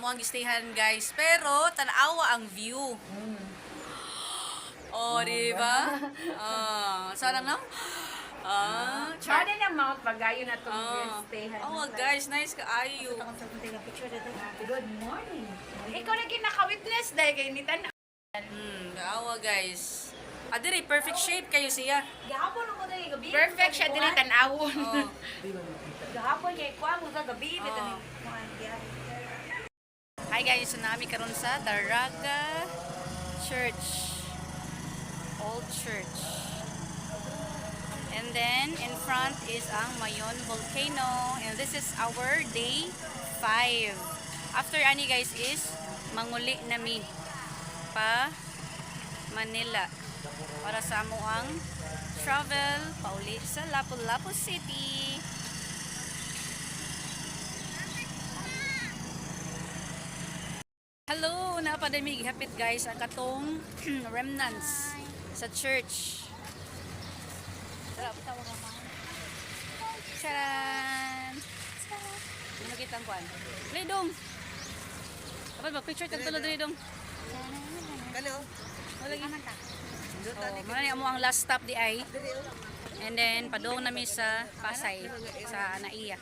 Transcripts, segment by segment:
amo ang gistahan guys. Pero tanawa ang view. Oh, di ba? Sarang no? Char din ang Mount Pagayo na itong stayhan. Oh, guys, nice ka ayo. Good morning. Ikaw na kinaka-witness dahil kay Nitan. Naawa guys. Adiri, perfect shape kayo siya. Gahapon mo dahil gabi. Perfect siya din tan-awon. Oh. Gahapon niya ikuha mo sa gabi. Hi guys, so nami karon sa Daraga Church. Old Church. And then in front is ang Mayon Volcano, and this is our day 5. After ani guys is manguli nami pa Manila para sa amo ang travel pauli sa Lapu-Lapu City. Hello, napadamig hapit guys ang katong remnants sa church. Charan! Ano kitang kuan? Lidong! Kapag mag-picture kang tulad Lidong. Kalo. Lagi. Oh, muna mo ang last stop di ay. And then padung nami sa Pasay sa Anaiya.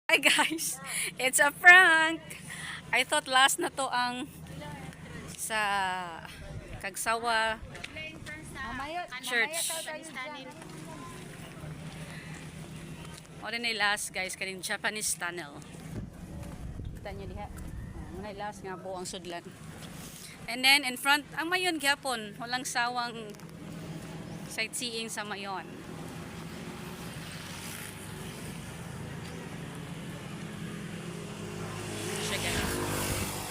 Hi guys, it's a prank. I thought last na to ang sa Kagsawa Church. O rin ay last guys kaning Japanese tunnel. Kita nyo diha. May last nga po ang sudlan. And then in front ang Mayon gyapon, walang sawang sightseeing sa Mayon. Siya guys.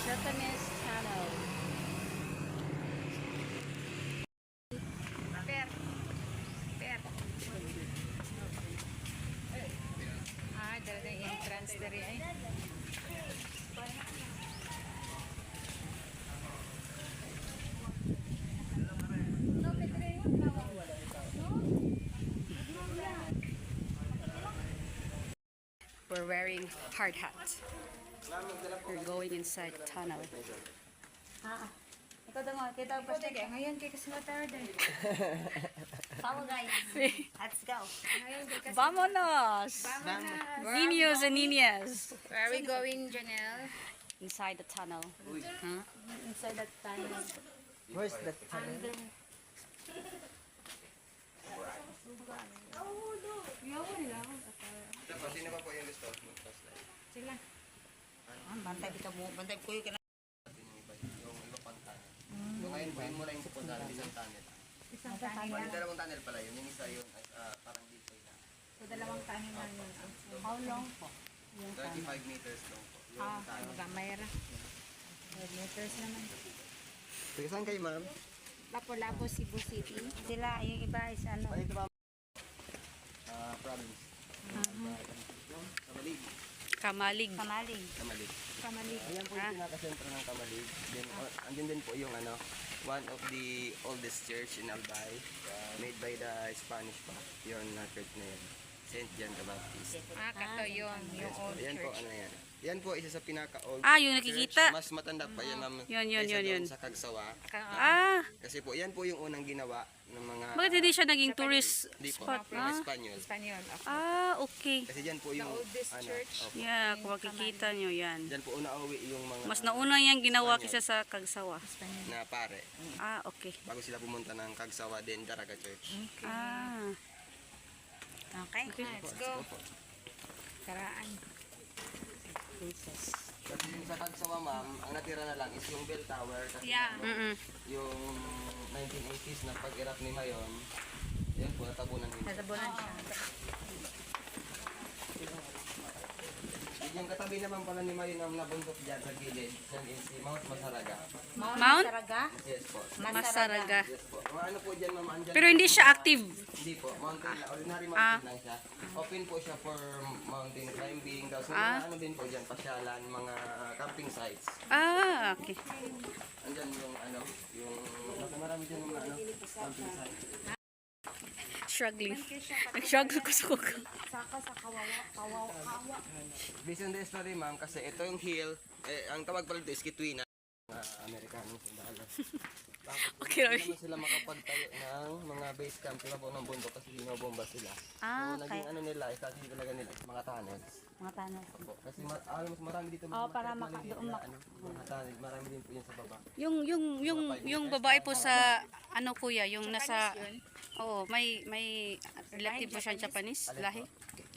Japanese tunnel. Dala yung entrance dari ay. We're wearing hard hats. We're going inside the tunnel. Ikaw daw nga, kita pa siya. Ngayon kay Kasinatard. Follow guys. Let's go. Vámonos! Niños and niñas. Where are we going, Janelle? Inside the tunnel. Huh? Inside that tunnel. Where's the tunnel? Sino pa po yung gusto? Sila. Bantay kita mo. Bantay ko yung yung iba pang tunnel. Yung ngayon po, yun muna yung pupuntahan ng isang tunnel. Isang tunnel. Yung dalawang tunnel pala yun. Yung isa yung parang dito na. So, dalawang tunnel na yun. How long po? 35 meters long po. Yung tunnel. Magamay ra. 5 meters naman. Sige, saan kayo ma'am? Lapu-Lapu, Cebu City. Sila, yung iba is ano? Ito ma'am. Province. Kamalig. Kamalig. Kamalig. Kamalig. Kamalig. Ayan po yung pinaka-sentro ng Kamalig. Then, andyan din po yung one of the oldest church in Albay, made by the Spanish pa. Yun na church na yun. St. John the Baptist. Kato yun, yung old Yan po, church. yan. Yan po, isa sa pinaka-old Yung nakikita. church. Mas matanda pa yan, ma'am. Yun. Kaysa doon sa Kagsawa. Kasi po, yan po yung unang ginawa ng mga... Bakit hindi siya naging tourist Hindi po, spot? mga Espanyol. Espanyol. Okay. Kasi dyan po yung... The oldest church. Opo. Yeah, kung makikita nyo yan. Dyan po una-uwi yung mga... Mas nauna yung ginawa kisa sa Kagsawa. na pare. Okay. Bago sila pumunta ng Kagsawa din, Daraga Church. Okay, let's go. Karaan. Kasi yung sa Kagsawa, ma'am, ang natira na lang is yung bell tower. Kasi yung 1980s na pag-irap ni Mayon, yun po, natabunan din. Natabunan siya. Yung katabi naman pala ni Mayon ang nabundok dyan sa gilid, yan is si Mount Masaraga. Mount? Yes po. Masaraga. Yes po. Mga ano po dyan, ma'am, andyan. Pero hindi siya active. Hindi po, mountain, ordinary mountain lang siya. Open po siya for mountain climbing. Tapos mga ano din po dyan, pasyalan, mga camping sites. Okay. Andyan yung ano, yung marami dyan mga ano, camping sites. struggling. Nag-struggle ko sa kuka. Saka sa kawawa. Based on the story, ma'am, kasi ito yung hill, ang tawag pala dito is Kitwina. Amerikanong sundalo. Tapos, Okay, hindi naman sila makapagtayo ng mga base camp sila po ng bundok kasi binobomba sila. Ah, So, naging ano nila, strategy talaga nila, is mga tunnels. Mga tanong. Opo. Kasi alam mo, marami dito para maliliit doon na, mga tunnels, marami din po yun sa baba. Yung babae po sa ano kuya, yung nasa oo, may relative po siya Japanese lahi.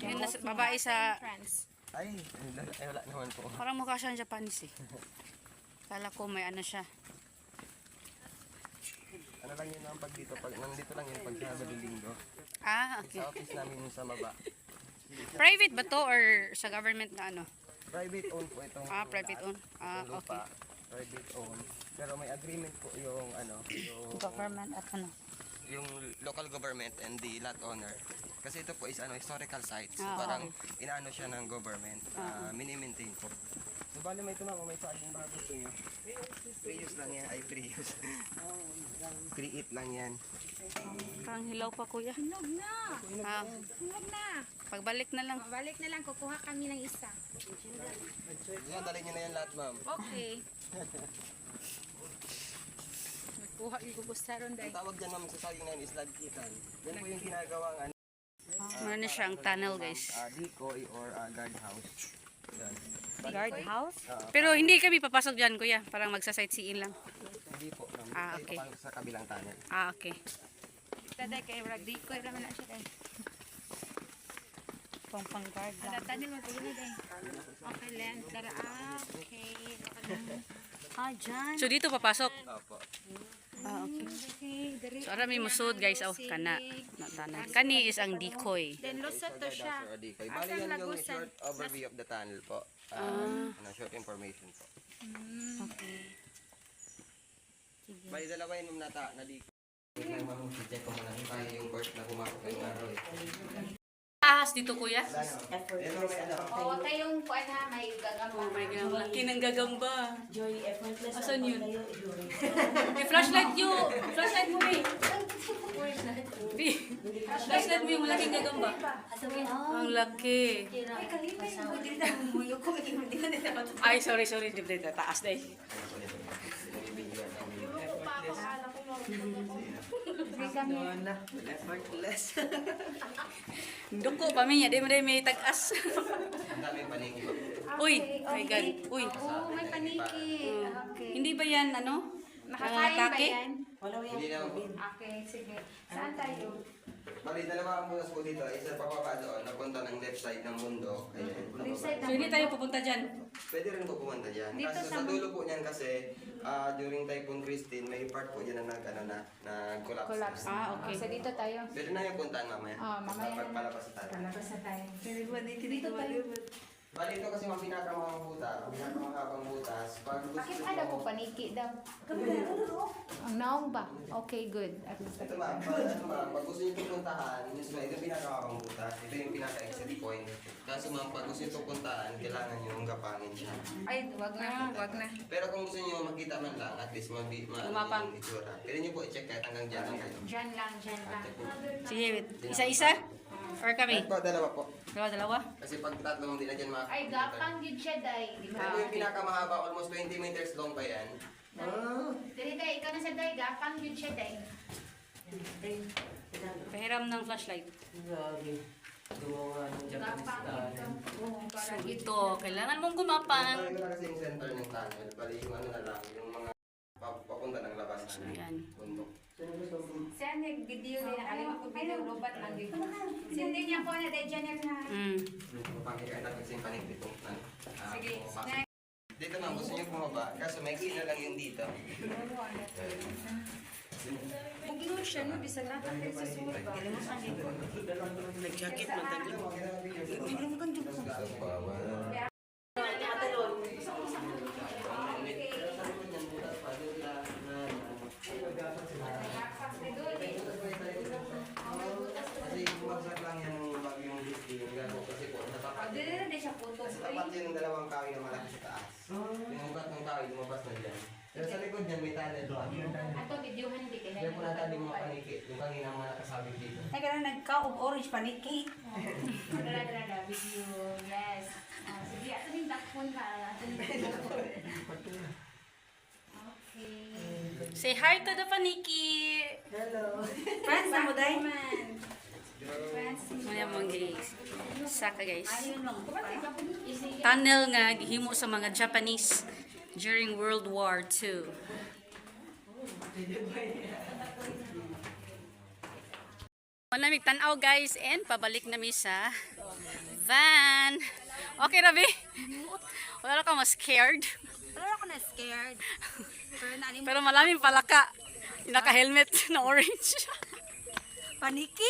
Yung nasa babae sa France. Ay, wala naman po. parang mukha siyang Japanese eh. Kala ko may ano siya. Ano lang yun ang pag dito, nandito lang yun pag Sabado Linggo. Ah, okay. Sa office namin yung sa baba. Private ba to or sa government na ano? Private owned po itong Private owned. Ah, yung lupa, okay. private owned. Pero may agreement po yung ano, Government at ano? yung local government and the lot owner. Kasi ito po is ano, historical site. So Ah, parang inaano siya ng government. Mini-maintain po. So bali may tumama, may charging baka gusto nyo. Pre-use lang yan. Ay, pre-use. Pre-eat lang yan. Parang hilaw pa kuya. Hinog na. Ah, Hinog na. pagbalik na lang. Balik na lang, kukuha kami ng isa. Yan, dali nyo na yan lahat, ma'am. Okay. Kuha yung kubustaron Ang dahil. tawag dyan, ma'am, sa saging na yun is lagkitan. Yan po yung ginagawang ano, Meron na siyang tunnel guys. decoy or guardhouse. Yan. Guardhouse? Pero hindi kami papasok dyan kuya. Parang magsa-sightseeing lang. Hindi po, ma'am. Ah, Tayo okay. papasok sa kabilang tunnel. Ah, okay. Taday kay Ragdi ko naman na siya dahil. Pang guard Ala tanil mo pagod dahil. Okay lang. Tara okay. Ah, dyan. So dito papasok? Opo. Ah, okay. Okay, dari. So arami musod guys. Oh, kana. Tanan. Kani is ang decoy. Then lusot to siya. Or decoy. Bali yan yung lagusan? short overview of the tunnel po. Ano, short information po. Okay. Bali dalawa yun yung nata na decoy. Check ko muna tayo yung court na pumasok ngayong araw eh. Ahas dito kuya. Ito may ano. Oo, kayong kuan ha, may gagamba. Oh my God. Laki ng gagamba. Joy, effortless. Asan yun? Tayo, Joy. May flashlight nyo. Flashlight mo eh. Flashlight mo yung malaking gagamba. Ang laki. Ay, sorry. Di taas na eh. Effortless. Doko pa minya. Di mo may tag-as. Ang daming paniki po. Uy, my God. Uy. Oh, may paniki. Okay. Hindi ba yan ano? Makakain ba Kake? yan? Wala mo Hindi yan. naman po. Okay, sige. Saan tayo? Bali dalawa ang butas po dito. Isa pababa doon. Napunta ng left side ng mundo. Ayan. Left side So hindi tayo pupunta dyan. Pwede rin po pumunta dyan. Dito Kasi sa sa dulo po niyan kasi during Typhoon Christine, may part po dyan na nag-collapse. Collapse. Ah, okay. So dito tayo. Pwede na yung puntaan mamaya. Mamaya. Pagpalabas sa tayo. Palabas na tayo. Dito tayo. Bali ito kasi mga pinakamahabang butas. Pag gusto Bakit nyo- ada ko paniki daw? Ang naong ba? Okay, good. At least Ito ma'am, pag gusto nyo pupuntahan, ito yung pinakamahabang butas. Ito yung pinaka-exit point. Kaso ma'am, pag gusto nyo pupuntahan, kailangan nyo gapangin siya. Ay, wag na. Pero kung gusto nyo makita man lang, at least Gumapang. yung itsura. Pwede nyo po i-check kahit hanggang dyan lang kayo. Dyan lang. Check po. Sige, wait. Isa-isa? Or kami? Ito, dalawa po. Dalawa? Kasi pag tatlong hindi na dyan makakita. Ay, gapang yun siya, day. Di ba? Ito yung pinakamahaba, almost 20 meters long pa yan. Dali, day. Ikaw na sa day. Gapang yun siya, day. Pahiram ng flashlight. Grabe. Gumawa ng Japanese Gapang style. ito. Oo, So parang ito, kailangan mong gumapang. Bali ko na kasi yung center ng tunnel. Bali yung ano na lang, yung mga papunta ng labas So na yan. bundok. siya nag-video din. Nakalimot ko video. Lobat lang din. Sindi niya po na, day. Dyan na. Mm. Pangkikain natin sa yung panigpitong na. Sige. Dito ma'am, gusto nyo bumaba. Kaso may na lang yung dito. Buglo siya, no? Bisag lang tayo sa suwa. Nag-jacket man tayo. Kasi bumagsak lang yan ng bagyong Christine. Kasi po, natapat. Dili na din siya puto. Kasi tapat yun ng dalawang kawi na malaki sa taas. Yung ugat ng kawi, lumabas na dyan. Pero sa likod niyan may tunnel doon. Ato videohan di kay. Kaya po natin yung mga paniki, yung kanina mga nakasabit dito. Ay, kaya nagka-og orange paniki. Dala video. Yes. Sige, ato ning dakpon ka. Ato ning dakpon. Okay. Say hi to the paniki. Friends na mo, day? Muna mong guys. Saka guys. Ayun lang. Tunnel nga gihimo sa mga Japanese during World War II. Manamig tanaw guys and pabalik na mi sa van. Okay Rabi? Wala ka mas scared. Wala ako na-scared. Pero nanim Pero malaming palaka. Naka-helmet na orange. paniki.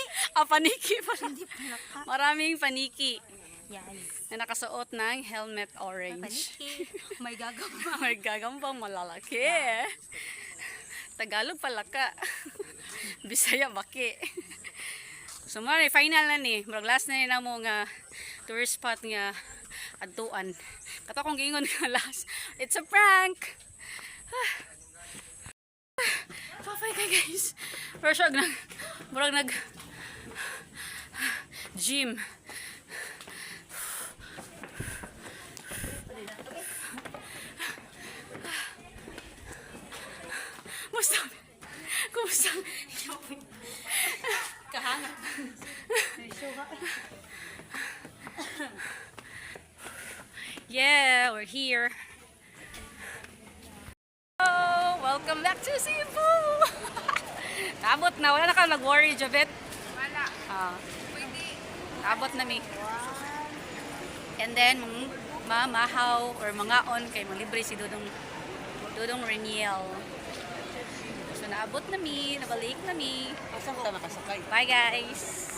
Paniki pala. Hindi palaka. Maraming paniki Yes. na nakasuot ng helmet orange. Paniki. May gagawin. May gagambang malalaki. Tagalog palaka. Bisaya baki. So mari final na ni. Murag last na ni namo nga tourist spot nga adtuan. Kato kong gingon nga last. It's a prank. Papay kay guys. Pero siya nag murag nag gym. Kumusta? Kumusta? Kahangat. Yeah, we're here. Oh, welcome back to Cebu. Tabot na, wala na ka nag-worry, Jabet? Wala. Pwede. Tabot na mi. And then, mamahaw or mangaon kay malibre si Dudong Reniel. So naabot na mi, nabalik na mi. Asa ka nakasakay? Bye guys.